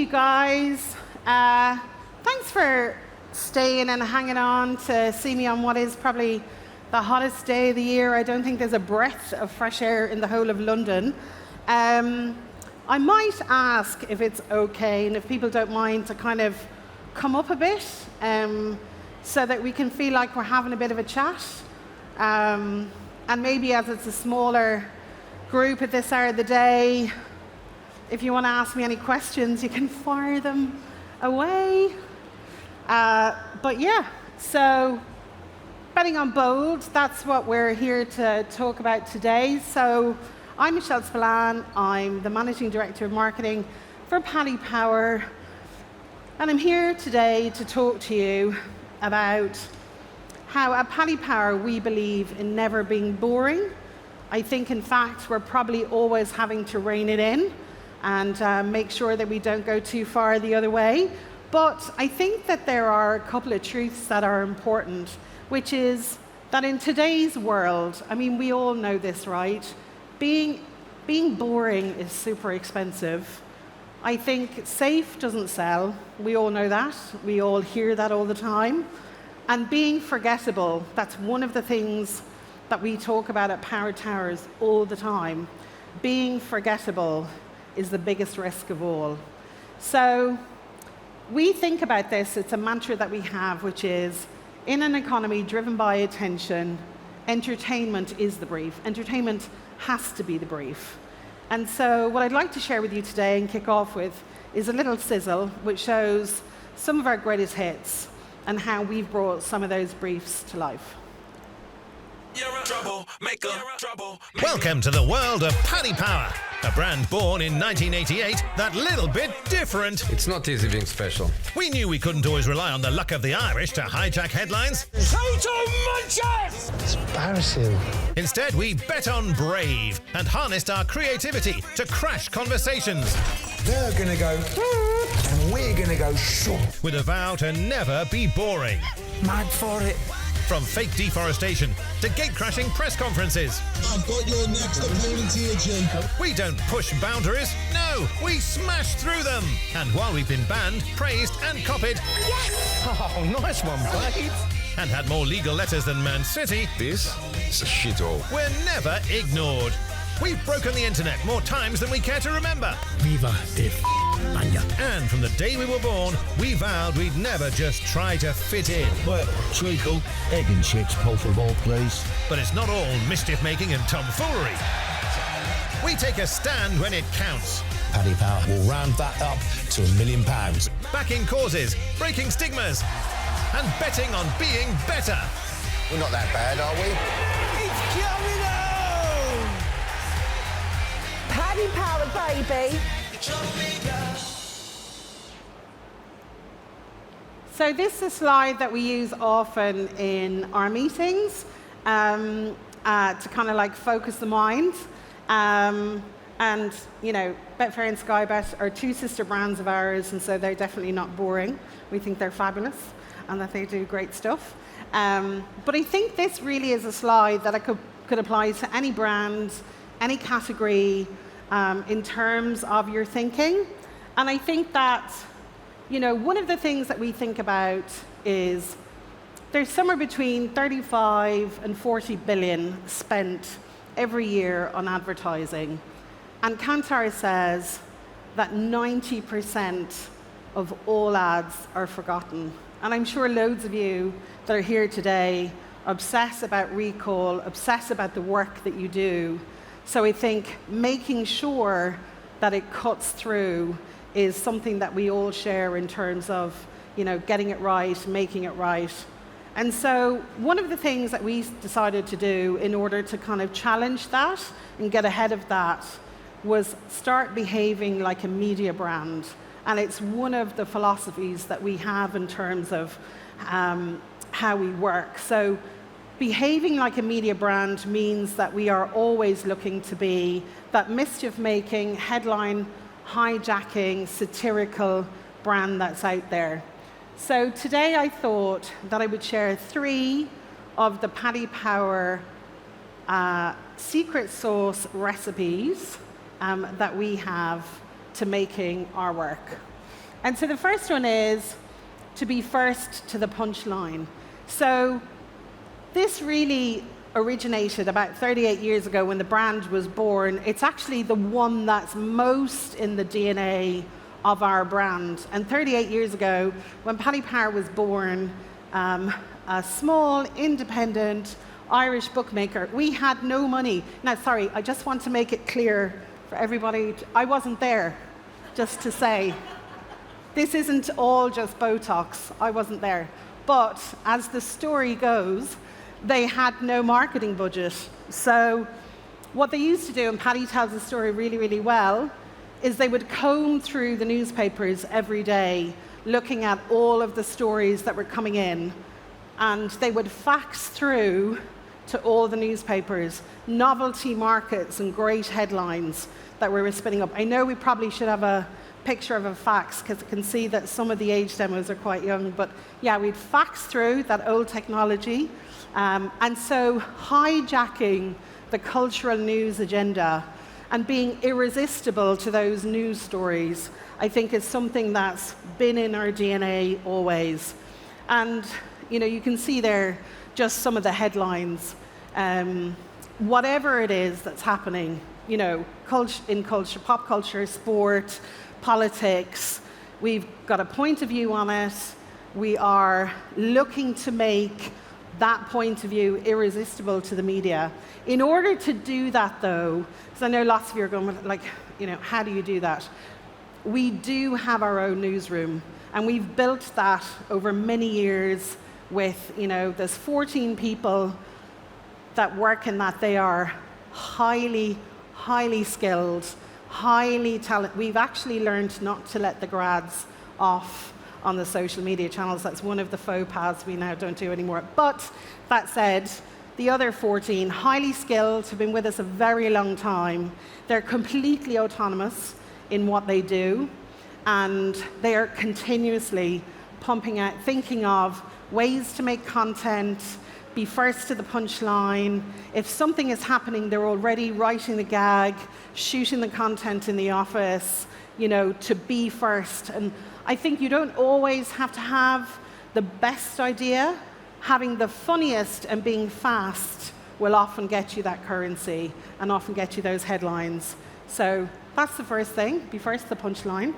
guys. Thanks for staying and hanging on to see me on what is probably the hottest day of the year. I don't think there's a breath of fresh air in the whole of London. I might ask if it's okay and if people don't mind to kind of come up a bit so that we can feel like we're having a bit of a chat. And maybe as it's a smaller group at this hour of the day, if you want to ask me any questions, you can fire them away. But yeah, so betting on bold, that's what we're here to talk about today. So I'm Michelle Spillane. I'm the Managing Director of Marketing for Paddy Power. And I'm here today to talk to you about how at Paddy Power we believe in never being boring. I think, in fact, we're probably always having to rein it in and make sure that we don't go too far the other way. But I think that there are a couple of truths that are important, which is that in today's world, I mean, we all know this, right? Being boring is super expensive. I think safe doesn't sell. We all know that. We all hear that all the time. And being forgettable, that's one of the things that we talk about at Power Towers all the time. Being forgettable is the biggest risk of all. So we think about this, it's a mantra that we have, which is, in an economy driven by attention, entertainment is the brief. Entertainment has to be the brief. And so what I'd like to share with you today and kick off with is a little sizzle which shows some of our greatest hits and how we've brought some of those briefs to life. Welcome to the world of Paddy Power, a brand born in 1988, that little bit different. It's not easy being special. We knew we couldn't always rely on the luck of the Irish to hijack headlines. Total munches! It's embarrassing. Instead, we bet on brave and harnessed our creativity to crash conversations. They're gonna go, and we're gonna go short. With a vow to never be boring. Mad for it. From fake deforestation to gate-crashing press conferences. I've got your next opponent here, Jacob. We don't push boundaries, no, we smash through them. And while we've been banned, praised and copied... Yes! Oh, nice one, mate. And had more legal letters than Man City... This is a shithole. We're never ignored. We've broken the internet more times than we care to remember. Viva the Anya. And from the day we were born, we vowed we'd never just try to fit in. Well, treacle, egg and chicks, Pulverall, please. But it's not all mischief-making and tomfoolery. We take a stand when it counts. Paddy Power will round that up to £1 million. Backing causes, breaking stigmas, and betting on being better. We're not that bad, are we? It's coming on! Paddy Power, baby. So this is a slide that we use often in our meetings to kind of like focus the mind. And, you know, Betfair and Skybet are two sister brands of ours, and so they're definitely not boring. We think they're fabulous and that they do great stuff. But I think this really is a slide that I could apply to any brand, any category, in terms of your thinking. And I think that, you know, one of the things that we think about is there's somewhere between 35 and 40 billion spent every year on advertising. And Kantar says that 90% of all ads are forgotten. And I'm sure loads of you that are here today obsess about recall, obsess about the work that you do. So I think making sure that it cuts through is something that we all share in terms of, you know, getting it right, making it right. And so one of the things that we decided to do in order to kind of challenge that and get ahead of that was start behaving like a media brand. And it's one of the philosophies that we have in terms of how we work. So behaving like a media brand means that we are always looking to be that mischief-making, headline hijacking, satirical brand that's out there. So today I thought that I would share 3 of the Paddy Power secret sauce recipes that we have to making our work. And so the first one is to be first to the punchline. So this really originated about 38 years ago when the brand was born. It's actually the one that's most in the DNA of our brand. And 38 years ago, when Paddy Power was born, a small, independent Irish bookmaker, we had no money. Now, sorry, I just want to make it clear for everybody, I wasn't there, just to say. This isn't all just Botox, I wasn't there. But as the story goes, they had no marketing budget. So what they used to do, and Paddy tells the story really, really well, is they would comb through the newspapers every day, looking at all of the stories that were coming in, and they would fax through to all the newspapers novelty markets and great headlines that we were spinning up. I know we probably should have a picture of a fax, because I can see that some of the age demos are quite young, but yeah, we'd fax through that old technology. And so hijacking the cultural news agenda and being irresistible to those news stories, I think is something that's been in our DNA always. And you can see there just some of the headlines. Whatever it is that's happening, in culture, pop culture, sport, politics, we've got a point of view on it. We are looking to make that point of view irresistible to the media. In order to do that, though, because I know lots of you are going, like, how do you do that? We do have our own newsroom, and we've built that over many years with, there's 14 people that work in that. They are highly, highly skilled, highly talented. We've actually learned not to let the grads off on the social media channels. That's one of the faux pas we now don't do anymore. But that said, the other 14, highly skilled, have been with us a very long time. They're completely autonomous in what they do, and they are continuously pumping out, thinking of ways to make content, be first to the punchline. If something is happening, they're already writing the gag, shooting the content in the office, to be first. And I think you don't always have to have the best idea. Having the funniest and being fast will often get you that currency and often get you those headlines. So that's the first thing, be first to the punchline.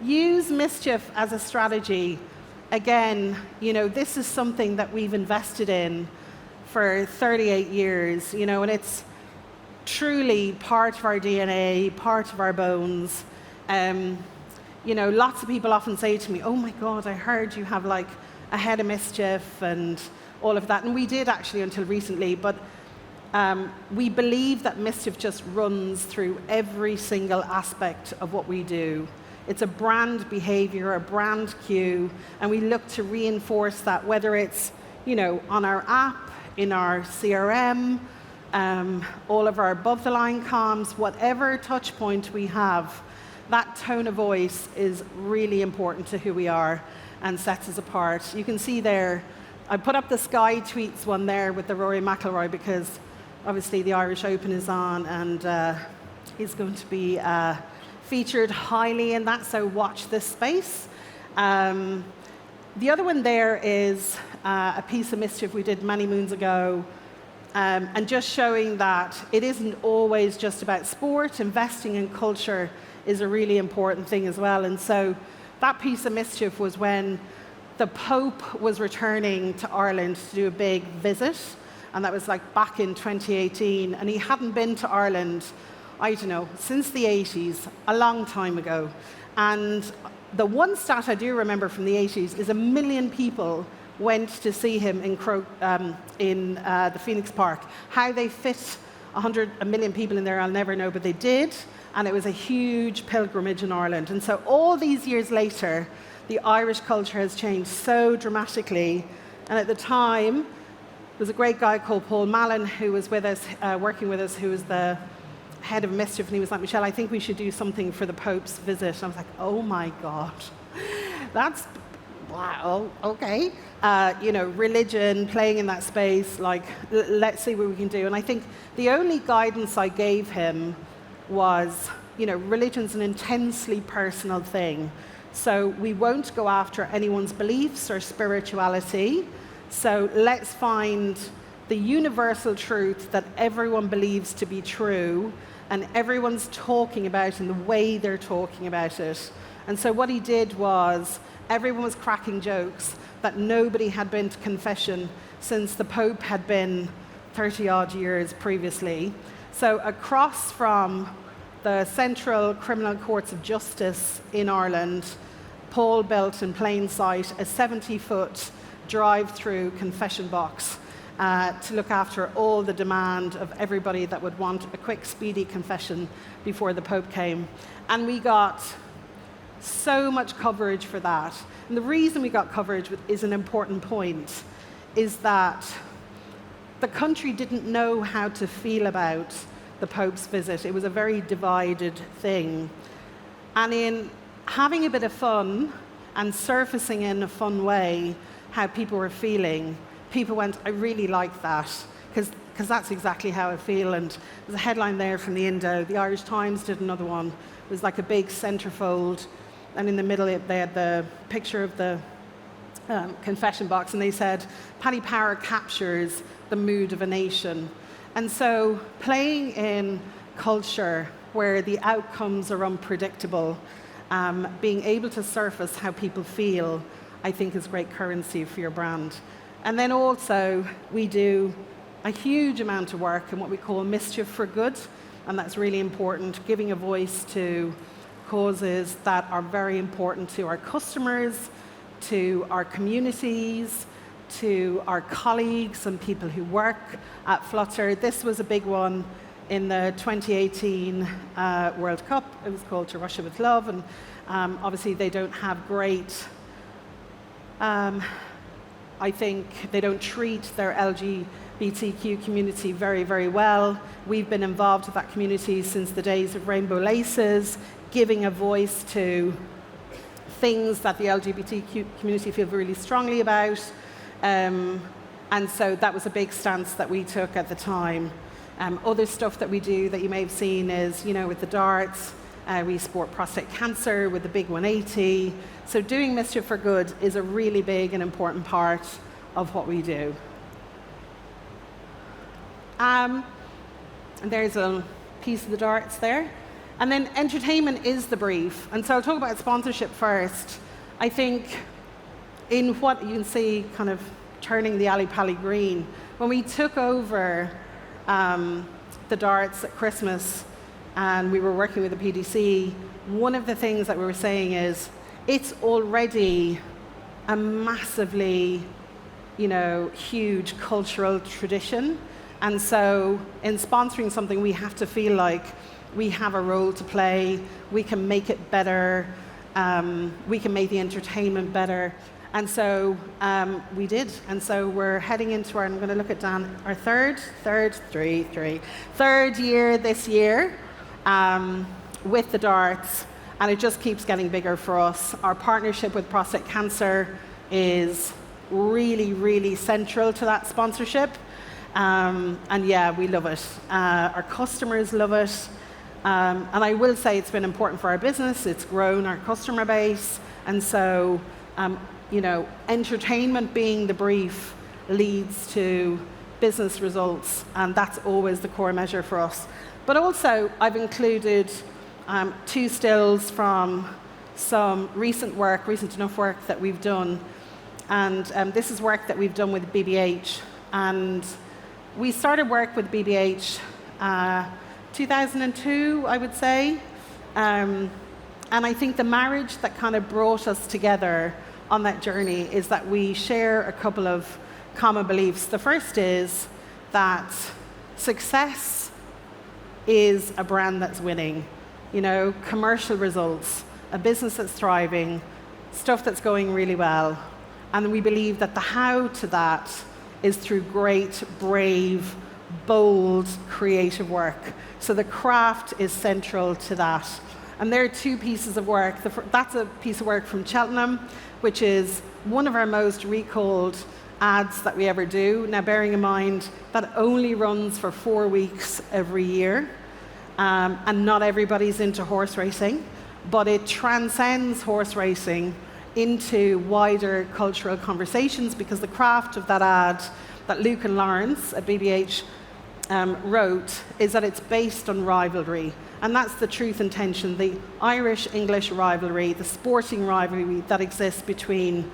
Use mischief as a strategy. Again, this is something that we've invested in for 38 years, and it's truly part of our DNA, part of our bones. Lots of people often say to me, oh my God, I heard you have like a head of mischief and all of that. And we did actually until recently, but we believe that mischief just runs through every single aspect of what we do. It's a brand behavior, a brand cue, and we look to reinforce that, whether it's, on our app, in our CRM, all of our above-the-line comms, whatever touch point we have, that tone of voice is really important to who we are and sets us apart. You can see there, I put up the Sky Tweets one there with the Rory McIlroy, because obviously the Irish Open is on, and he's going to be featured highly in that, so watch this space. The other one there is a piece of mischief we did many moons ago, and just showing that it isn't always just about sport. Investing in culture is a really important thing as well. And so that piece of mischief was when the Pope was returning to Ireland to do a big visit, and that was like back in 2018, and he hadn't been to Ireland, I don't know, since the 80s, a long time ago. And the one stat I do remember from the 80s is 1 million people went to see him in the Phoenix Park. How they fit 1 million people in there, I'll never know, but they did, and it was a huge pilgrimage in Ireland. And so all these years later, the Irish culture has changed so dramatically. And at the time, there was a great guy called Paul Mallon who was with us, working with us, who was the head of mischief, and he was like, Michelle, I think we should do something for the Pope's visit. And I was like, oh my God, that's, wow, okay. Religion, playing in that space, like, let's see what we can do. And I think the only guidance I gave him was, religion's an intensely personal thing. So we won't go after anyone's beliefs or spirituality. So let's find the universal truth that everyone believes to be true and everyone's talking about in the way they're talking about it. And so what he did was, everyone was cracking jokes that nobody had been to confession since the Pope had been 30-odd years previously. So across from the Central Criminal Courts of Justice in Ireland, Paul built in plain sight a 70-foot drive-through confession box to look after all the demand of everybody that would want a quick, speedy confession before the Pope came. And we got so much coverage for that. And the reason we got coverage is an important point, is that the country didn't know how to feel about the Pope's visit. It was a very divided thing. And in having a bit of fun and surfacing in a fun way how people were feeling, people went, I really like that, because that's exactly how I feel. And there's a headline there from the Indo. The Irish Times did another one. It was like a big centerfold, and in the middle they had the picture of the confession box, and they said, Paddy Power captures the mood of a nation. And so playing in culture where the outcomes are unpredictable, being able to surface how people feel, I think is great currency for your brand. And then also, we do a huge amount of work in what we call mischief for good, and that's really important, giving a voice to causes that are very important to our customers, to our communities, to our colleagues and people who work at Flutter. This was a big one in the 2018 World Cup. It was called To Russia With Love, and obviously they don't have great, I think they don't treat their LGBTQ community very, very well. We've been involved with that community since the days of Rainbow Laces, giving a voice to things that the LGBTQ community feel really strongly about. And so that was a big stance that we took at the time. Other stuff that we do that you may have seen is, with the darts, we support prostate cancer with the big 180. So doing mischief for good is a really big and important part of what we do. And there's a piece of the darts there. And then entertainment is the brief. And so I'll talk about sponsorship first. I think in what you can see kind of turning the alley pally green, when we took over the darts at Christmas and we were working with the PDC, one of the things that we were saying is it's already a massively, huge cultural tradition. And so in sponsoring something, we have to feel like we have a role to play, we can make it better, we can make the entertainment better. And so we did. And so we're heading into I'm going to look at Dan, our third year this year with the darts. And it just keeps getting bigger for us. Our partnership with prostate cancer is really, really central to that sponsorship. And yeah, we love it. Our customers love it. And I will say it's been important for our business. It's grown our customer base. And so, entertainment being the brief leads to business results. And that's always the core measure for us. But also, I've included 2 stills from some recent enough work that we've done. And this is work that we've done with BBH. And we started work with BBH 2002, I would say. And I think the marriage that kind of brought us together on that journey is that we share a couple of common beliefs. The first is that success is a brand that's winning. Commercial results, a business that's thriving, stuff that's going really well. And we believe that the how to that is through great, brave, bold, creative work. So the craft is central to that. And there are 2 pieces of work. That's a piece of work from Cheltenham, which is one of our most recalled ads that we ever do. Now, bearing in mind, that only runs for 4 weeks every year. and not everybody's into horse racing, but it transcends horse racing into wider cultural conversations, because the craft of that ad that Luke and Lawrence at BBH wrote is that it's based on rivalry. And that's the truth and tension, the Irish-English rivalry, the sporting rivalry that exists between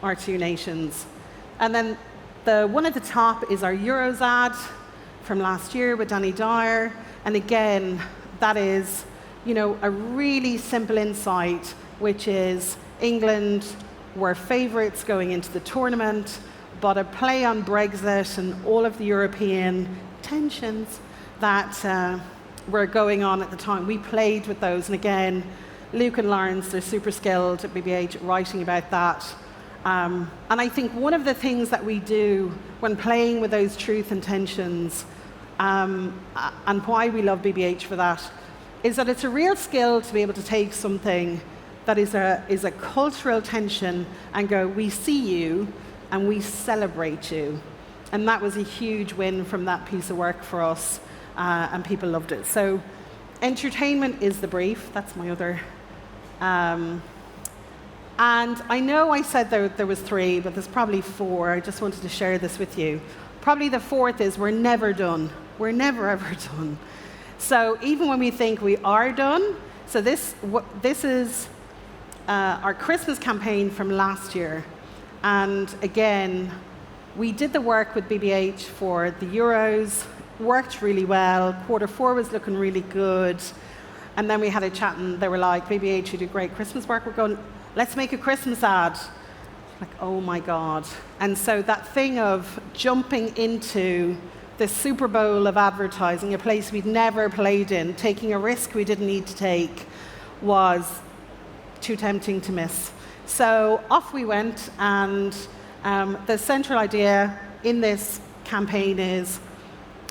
our two nations. And then the one at the top is our Euros ad from last year with Danny Dyer. And again, that is, a really simple insight, which is England were favourites going into the tournament, but a play on Brexit and all of the European tensions that were going on at the time. We played with those. And again, Luke and Lawrence, they're super skilled at BBH writing about that. And I think one of the things that we do when playing with those truth and tensions, and why we love BBH for that, is that it's a real skill to be able to take something that is a cultural tension and go, we see you and we celebrate you. And that was a huge win from that piece of work for us, and people loved it. So entertainment is the brief. That's my other. And I know I said there was 3, but there's probably 4. I just wanted to share this with you. Probably the 4th is we're never done. We're never, ever done. So even when we think we are done, so this is our Christmas campaign from last year. And again, we did the work with BBH for the Euros, worked really well. Q4 was looking really good. And then we had a chat and they were like, BBH, you do great Christmas work. We're going, let's make a Christmas ad. Like, oh my God. And so that thing of jumping into the Super Bowl of advertising, a place we'd never played in, taking a risk we didn't need to take, was too tempting to miss. So off we went, and the central idea in this campaign is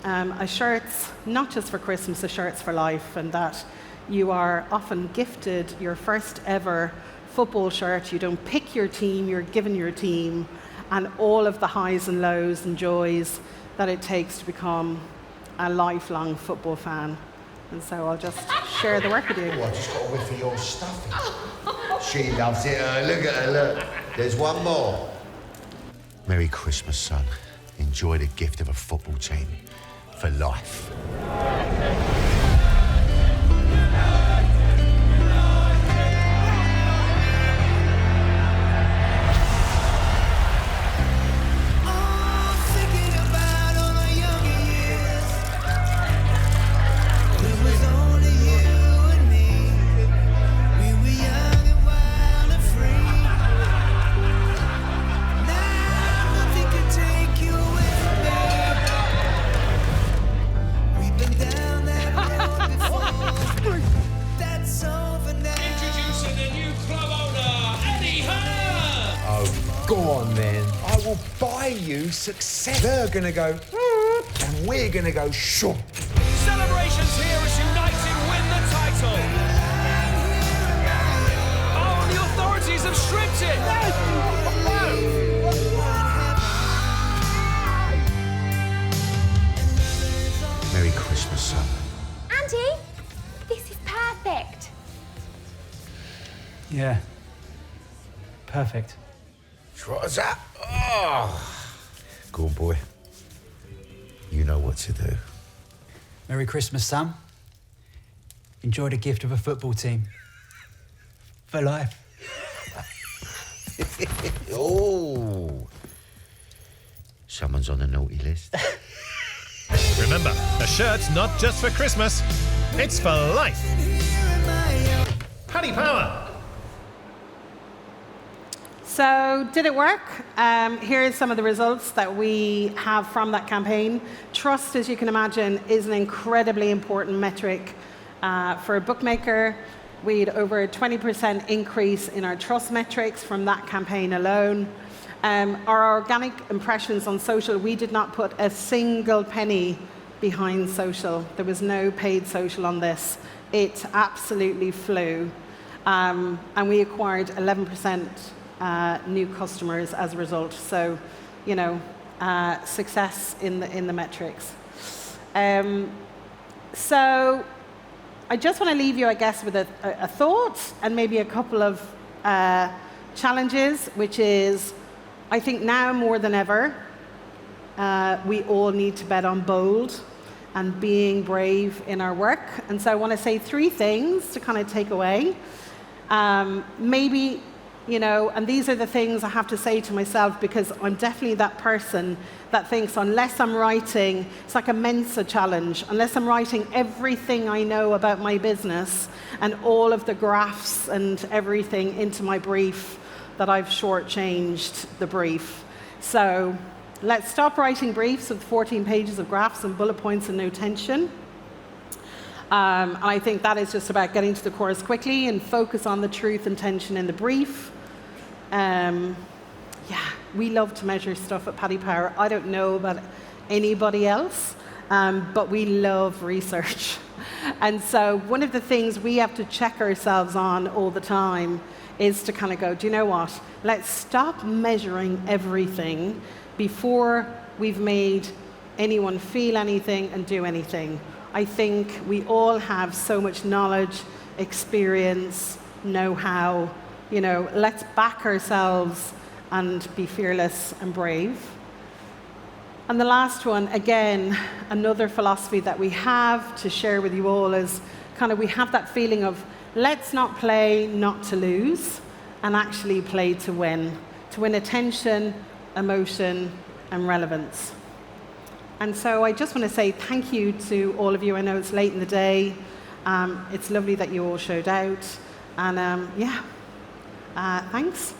a shirts, not just for Christmas, a shirts for life, and that you are often gifted your first ever football shirt. You don't pick your team, you're given your team, and all of the highs and lows and joys that it takes to become a lifelong football fan. And so I'll just share the work with you. Oh, I just got a whiff of your stuffing. She loves it. Look at her, look. There's one more. Merry Christmas, son. Enjoy the gift of a football team for life. Success. They're gonna go, and we're gonna go, sure. Celebrations here as United win the title. Oh, the authorities have stripped it. Merry Christmas, son. Andy, this is perfect. Yeah. Perfect. What was that? Oh. Go on, boy. You know what to do. Merry Christmas, Sam. Enjoy the gift of a football team. For life. Oh. Someone's on the naughty list. Remember, a shirt's not just for Christmas, it's for life. Paddy Power. So did it work? Here are some of the results that we have from that campaign. Trust, as you can imagine, is an incredibly important metric for a bookmaker. We had over a 20% increase in our trust metrics from that campaign alone. Our organic impressions on social, we did not put a single penny behind social. There was no paid social on this. It absolutely flew. And we acquired 11% new customers as a result. So, success in the metrics. So I just want to leave you, I guess, with a thought and maybe a couple of challenges, which is, I think now more than ever, we all need to bet on bold and being brave in our work. And so I want to say 3 things to kind of take away. Maybe, and these are the things I have to say to myself, because I'm definitely that person that thinks unless I'm writing, it's like a Mensa challenge, unless I'm writing everything I know about my business and all of the graphs and everything into my brief, that I've shortchanged the brief. So let's stop writing briefs with 14 pages of graphs and bullet points and no tension. And I think that is just about getting to the chorus quickly and focus on the truth and tension in the brief. We love to measure stuff at Paddy Power. I don't know about anybody else, but we love research. And so one of the things we have to check ourselves on all the time is to kind of go, do you know what? Let's stop measuring everything before we've made anyone feel anything and do anything. I think we all have so much knowledge, experience, know-how. Let's back ourselves and be fearless and brave. And the last one, again, another philosophy that we have to share with you all is kind of, we have that feeling of, let's not play not to lose, and actually play to win attention, emotion, and relevance. And so I just want to say thank you to all of you. I know it's late in the day. It's lovely that you all showed out. And thanks.